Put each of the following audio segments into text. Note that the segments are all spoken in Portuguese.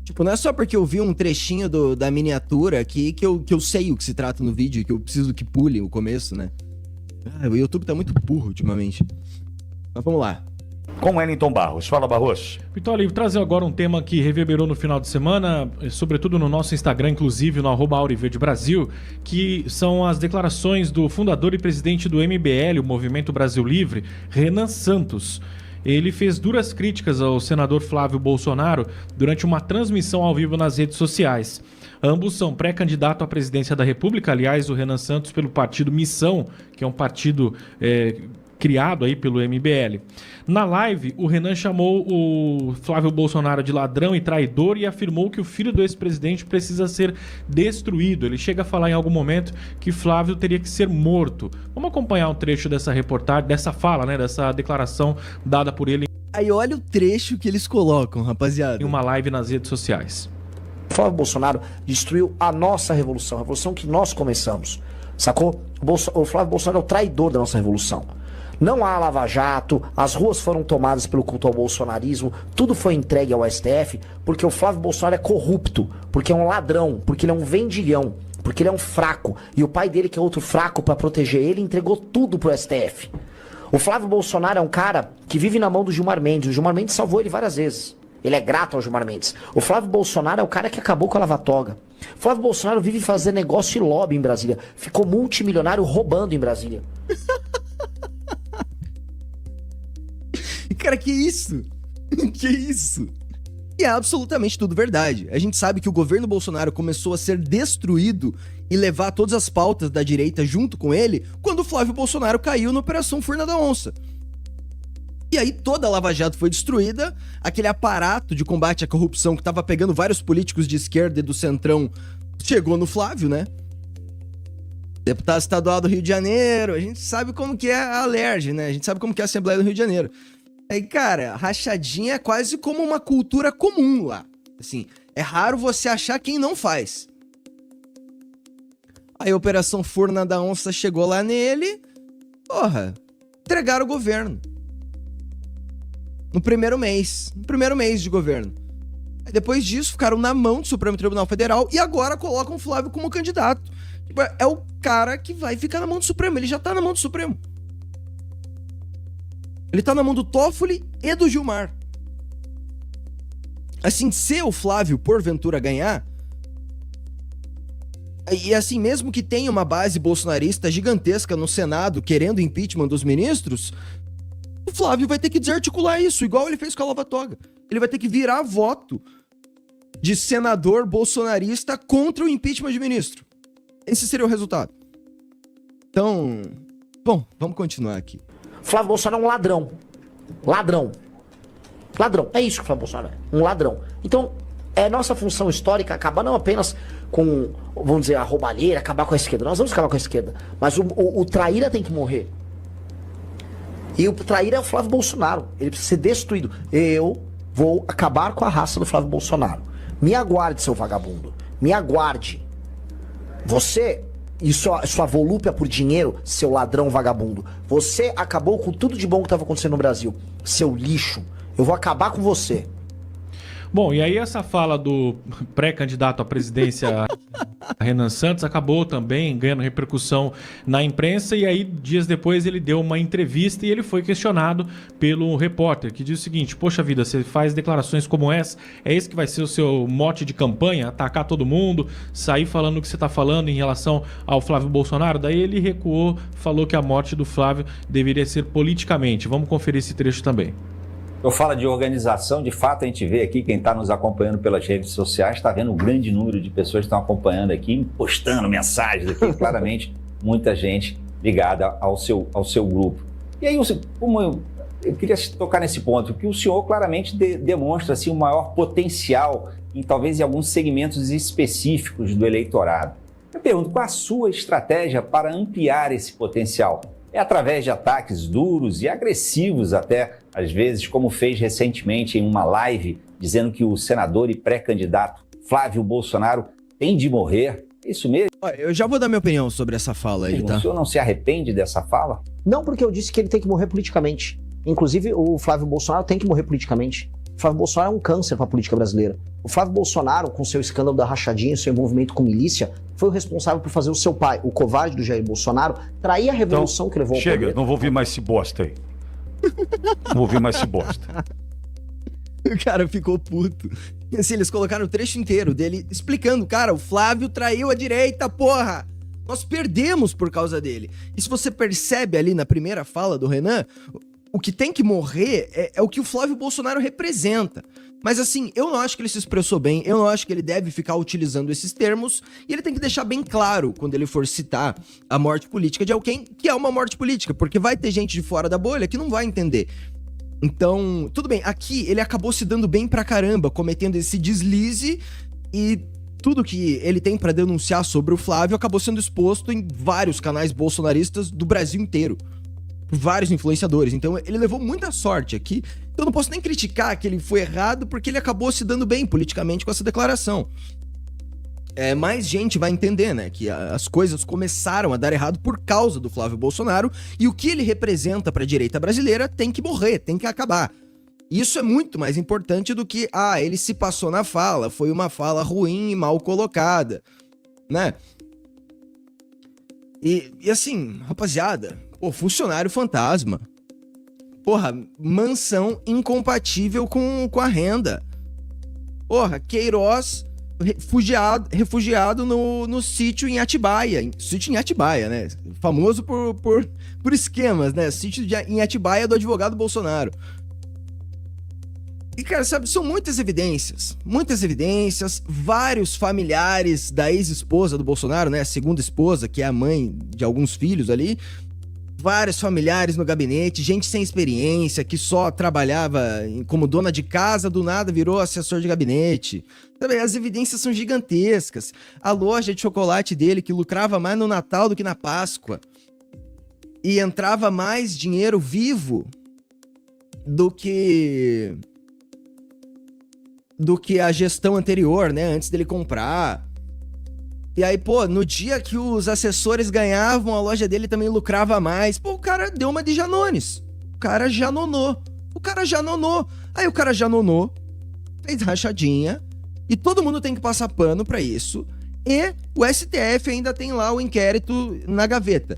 Tipo, não é só porque eu vi um trechinho da miniatura aqui que eu sei o que se trata no vídeo, que eu preciso que pule o começo, né? O YouTube tá muito burro ultimamente. Mas vamos lá. Com Wellington Barros. Fala, Barros. Vitoli, vou trazer agora um tema que reverberou no final de semana, sobretudo no nosso Instagram, inclusive no @AuriverdeBrasil, que são as declarações do fundador e presidente do MBL, o Movimento Brasil Livre, Renan Santos. Ele fez duras críticas ao senador Flávio Bolsonaro durante uma transmissão ao vivo nas redes sociais. Ambos são pré-candidato à presidência da República, aliás, o Renan Santos pelo partido Missão, que é um partido criado aí pelo MBL. Na live, o Renan chamou o Flávio Bolsonaro de ladrão e traidor e afirmou que o filho do ex-presidente precisa ser destruído. Ele chega a falar em algum momento que Flávio teria que ser morto. Vamos acompanhar um trecho dessa reportagem, dessa fala, né, dessa declaração dada por ele Aí olha o trecho que eles colocam, rapaziada. em uma live nas redes sociais. Flávio Bolsonaro destruiu a nossa revolução, a revolução que nós começamos, sacou? O Flávio Bolsonaro é o traidor da nossa revolução. Não há lava-jato, as ruas foram tomadas pelo culto ao bolsonarismo, tudo foi entregue ao STF porque o Flávio Bolsonaro é corrupto, porque é um ladrão, porque ele é um vendilhão, porque ele é um fraco. E o pai dele, que é outro fraco para proteger ele, entregou tudo pro STF. O Flávio Bolsonaro é um cara que vive na mão do Gilmar Mendes. O Gilmar Mendes salvou ele várias vezes. Ele é grato ao Gilmar Mendes. O Flávio Bolsonaro é o cara que acabou com a lava-toga. O Flávio Bolsonaro vive fazendo negócio e lobby em Brasília. Ficou multimilionário roubando em Brasília. Cara, que isso? Que isso? E é absolutamente tudo verdade. A gente sabe que o governo Bolsonaro começou a ser destruído e levar todas as pautas da direita junto com ele quando o Flávio Bolsonaro caiu na Operação Furna da Onça. E aí toda a Lava Jato foi destruída, aquele aparato de combate à corrupção que tava pegando vários políticos de esquerda e do centrão chegou no Flávio, né? Deputado estadual do Rio de Janeiro, a gente sabe como que é a Alerj, né? A gente sabe como que é a Assembleia do Rio de Janeiro. Aí, cara, rachadinha é quase como uma cultura comum lá. Assim, é raro você achar quem não faz. Aí a Operação Furna da Onça chegou lá nele, porra, entregaram o governo. No primeiro mês de governo. Aí depois disso, ficaram na mão do Supremo Tribunal Federal e agora colocam o Flávio como candidato. Tipo, é o cara que vai ficar na mão do Supremo, ele já tá na mão do Supremo. Ele tá na mão do Toffoli e do Gilmar. Assim, se o Flávio, porventura, ganhar... E assim, mesmo que tenha uma base bolsonarista gigantesca no Senado querendo impeachment dos ministros, o Flávio vai ter que desarticular isso, igual ele fez com a Lava Toga. Ele vai ter que virar voto de senador bolsonarista contra o impeachment de ministro. Esse seria o resultado. Então... Bom, vamos continuar aqui. Flávio Bolsonaro é um ladrão. Ladrão. Ladrão. É isso que o Flávio Bolsonaro é. Um ladrão. Então, é nossa função histórica acabar não apenas com, vamos dizer, a roubalheira, acabar com a esquerda. Nós vamos acabar com a esquerda. Mas o traíra tem que morrer. E o traíra é o Flávio Bolsonaro. Ele precisa ser destruído. Eu vou acabar com a raça do Flávio Bolsonaro. Me aguarde, seu vagabundo. Me aguarde. Você... E sua volúpia por dinheiro, seu ladrão vagabundo. Você acabou com tudo de bom que estava acontecendo no Brasil. Seu lixo. Eu vou acabar com você. Bom, e aí essa fala do pré-candidato à presidência Renan Santos acabou também ganhando repercussão na imprensa e aí dias depois ele deu uma entrevista e ele foi questionado pelo repórter que diz o seguinte: poxa vida, você faz declarações como essa, é esse que vai ser o seu mote de campanha? Atacar todo mundo, sair falando o que você está falando em relação ao Flávio Bolsonaro? Daí ele recuou, falou que a morte do Flávio deveria ser politicamente. Vamos conferir esse trecho também. Eu falo de organização, de fato a gente vê aqui, quem está nos acompanhando pelas redes sociais, está vendo o grande número de pessoas que estão acompanhando aqui, postando mensagens aqui, claramente muita gente ligada ao seu grupo. E aí, como eu queria tocar nesse ponto, que o senhor claramente demonstra assim, um maior potencial, talvez em alguns segmentos específicos do eleitorado. Eu pergunto, qual a sua estratégia para ampliar esse potencial? É através de ataques duros e agressivos até, às vezes, como fez recentemente em uma live, dizendo que o senador e pré-candidato Flávio Bolsonaro tem de morrer? É isso mesmo? Eu já vou dar minha opinião sobre essa fala aí, tá? O senhor não se arrepende dessa fala? Não, porque eu disse que ele tem que morrer politicamente. Inclusive, o Flávio Bolsonaro tem que morrer politicamente. Flávio Bolsonaro é um câncer para a política brasileira. O Flávio Bolsonaro, com seu escândalo da rachadinha, seu envolvimento com milícia, foi o responsável por fazer o seu pai, o covarde do Jair Bolsonaro, trair a revolução que levou ao poder. Chega, não vou ouvir mais esse bosta aí. Não vou ouvir mais esse bosta. O cara ficou puto. E assim, eles colocaram o trecho inteiro dele explicando, cara, o Flávio traiu a direita, porra! Nós perdemos por causa dele. E se você percebe ali na primeira fala do Renan, o que tem que morrer é o que o Flávio Bolsonaro representa. Mas assim, eu não acho que ele se expressou bem, eu não acho que ele deve ficar utilizando esses termos, e ele tem que deixar bem claro, quando ele for citar a morte política de alguém, que é uma morte política, porque vai ter gente de fora da bolha que não vai entender. Então, tudo bem, aqui ele acabou se dando bem pra caramba, cometendo esse deslize, e tudo que ele tem pra denunciar sobre o Flávio acabou sendo exposto em vários canais bolsonaristas do Brasil inteiro. Por vários influenciadores. Então ele levou muita sorte aqui. Então eu não posso nem criticar que ele foi errado, porque ele acabou se dando bem politicamente com essa declaração. Mais gente vai entender, né, que as coisas começaram a dar errado por causa do Flávio Bolsonaro, e o que ele representa pra direita brasileira tem que morrer, tem que acabar. Isso é muito mais importante do que, ele se passou na fala, foi uma fala ruim e mal colocada, né? E assim, rapaziada, funcionário fantasma. Porra, mansão incompatível com a renda. Porra, Queiroz refugiado no sítio em Atibaia. Sítio em Atibaia, né? Famoso por esquemas, né? Sítio em Atibaia do advogado Bolsonaro. E, cara, sabe, são muitas evidências. Vários familiares da ex-esposa do Bolsonaro, né? A segunda esposa, que é a mãe de alguns filhos ali. Vários familiares no gabinete, gente sem experiência, que só trabalhava como dona de casa, do nada virou assessor de gabinete. Sabe, as evidências são gigantescas. A loja de chocolate dele, que lucrava mais no Natal do que na Páscoa. E entrava mais dinheiro vivo do que a gestão anterior, né? Antes dele comprar. E aí, no dia que os assessores ganhavam, a loja dele também lucrava mais. O cara deu uma de Janones. O cara já nonou. Aí o cara já nonou, fez rachadinha, e todo mundo tem que passar pano pra isso. E o STF ainda tem lá o inquérito na gaveta.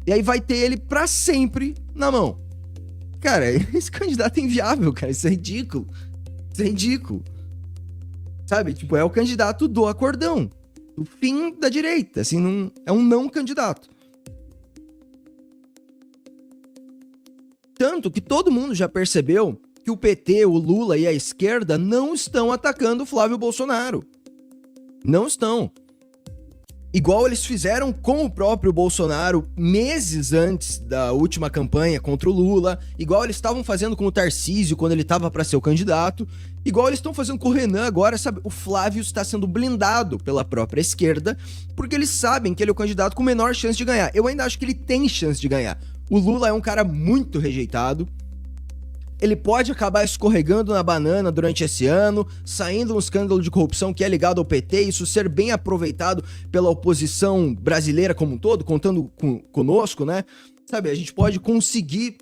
E aí vai ter ele pra sempre na mão. Cara, esse candidato é inviável, cara. Isso é ridículo. Sabe? Tipo, é o candidato do acordão. O fim da direita, assim, é um não candidato. Tanto que todo mundo já percebeu que o PT, o Lula e a esquerda não estão atacando o Flávio Bolsonaro. Não estão. Igual eles fizeram com o próprio Bolsonaro meses antes da última campanha contra o Lula, igual eles estavam fazendo com o Tarcísio quando ele estava para ser o candidato, igual eles estão fazendo com o Renan agora, sabe? O Flávio está sendo blindado pela própria esquerda, porque eles sabem que ele é o candidato com menor chance de ganhar. Eu ainda acho que ele tem chance de ganhar. O Lula é um cara muito rejeitado. Ele pode acabar escorregando na banana durante esse ano, saindo um escândalo de corrupção que é ligado ao PT, isso ser bem aproveitado pela oposição brasileira como um todo, contando conosco, né? Sabe, a gente pode conseguir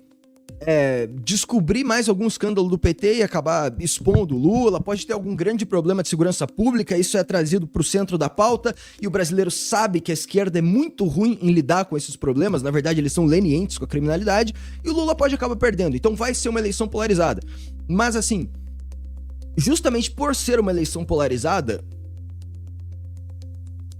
descobrir mais algum escândalo do PT e acabar expondo o Lula, pode ter algum grande problema de segurança pública, isso é trazido para o centro da pauta, e o brasileiro sabe que a esquerda é muito ruim em lidar com esses problemas, na verdade eles são lenientes com a criminalidade, e o Lula pode acabar perdendo, então vai ser uma eleição polarizada. Mas assim, justamente por ser uma eleição polarizada,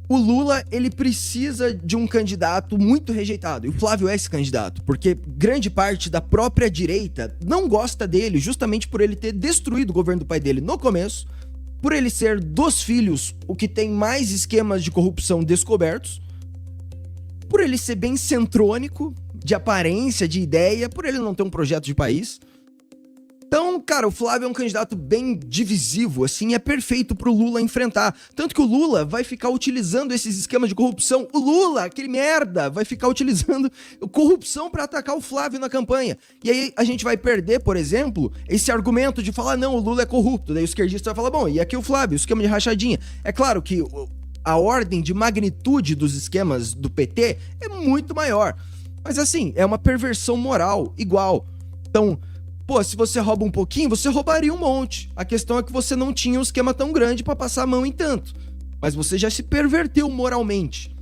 o Lula, ele precisa de um candidato muito rejeitado, e o Flávio é esse candidato, porque grande parte da própria direita não gosta dele, justamente por ele ter destruído o governo do pai dele no começo, por ele ser dos filhos o que tem mais esquemas de corrupção descobertos, por ele ser bem centrônico, de aparência, de ideia, por ele não ter um projeto de país. Então, cara, o Flávio é um candidato bem divisivo, assim, é perfeito pro Lula enfrentar. Tanto que o Lula vai ficar utilizando esses esquemas de corrupção. O Lula, aquele merda, vai ficar utilizando corrupção pra atacar o Flávio na campanha. E aí a gente vai perder, por exemplo, esse argumento de falar, não, o Lula é corrupto. Daí o esquerdista vai falar, bom, e aqui o Flávio, o esquema de rachadinha. É claro que a ordem de magnitude dos esquemas do PT é muito maior. Mas assim, é uma perversão moral igual. Então, Pô, se você rouba um pouquinho, você roubaria um monte. A questão é que você não tinha um esquema tão grande pra passar a mão em tanto. Mas você já se perverteu moralmente.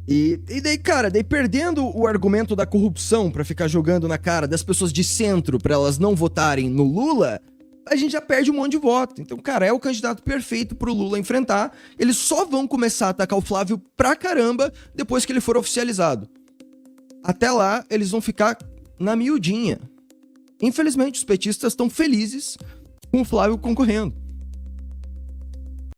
E daí, cara, perdendo o argumento da corrupção pra ficar jogando na cara das pessoas de centro pra elas não votarem no Lula, a gente já perde um monte de voto. Então, cara, é o candidato perfeito pro Lula enfrentar. Eles só vão começar a atacar o Flávio pra caramba depois que ele for oficializado. Até lá, eles vão ficar na miudinha. Infelizmente, os petistas estão felizes com o Flávio concorrendo.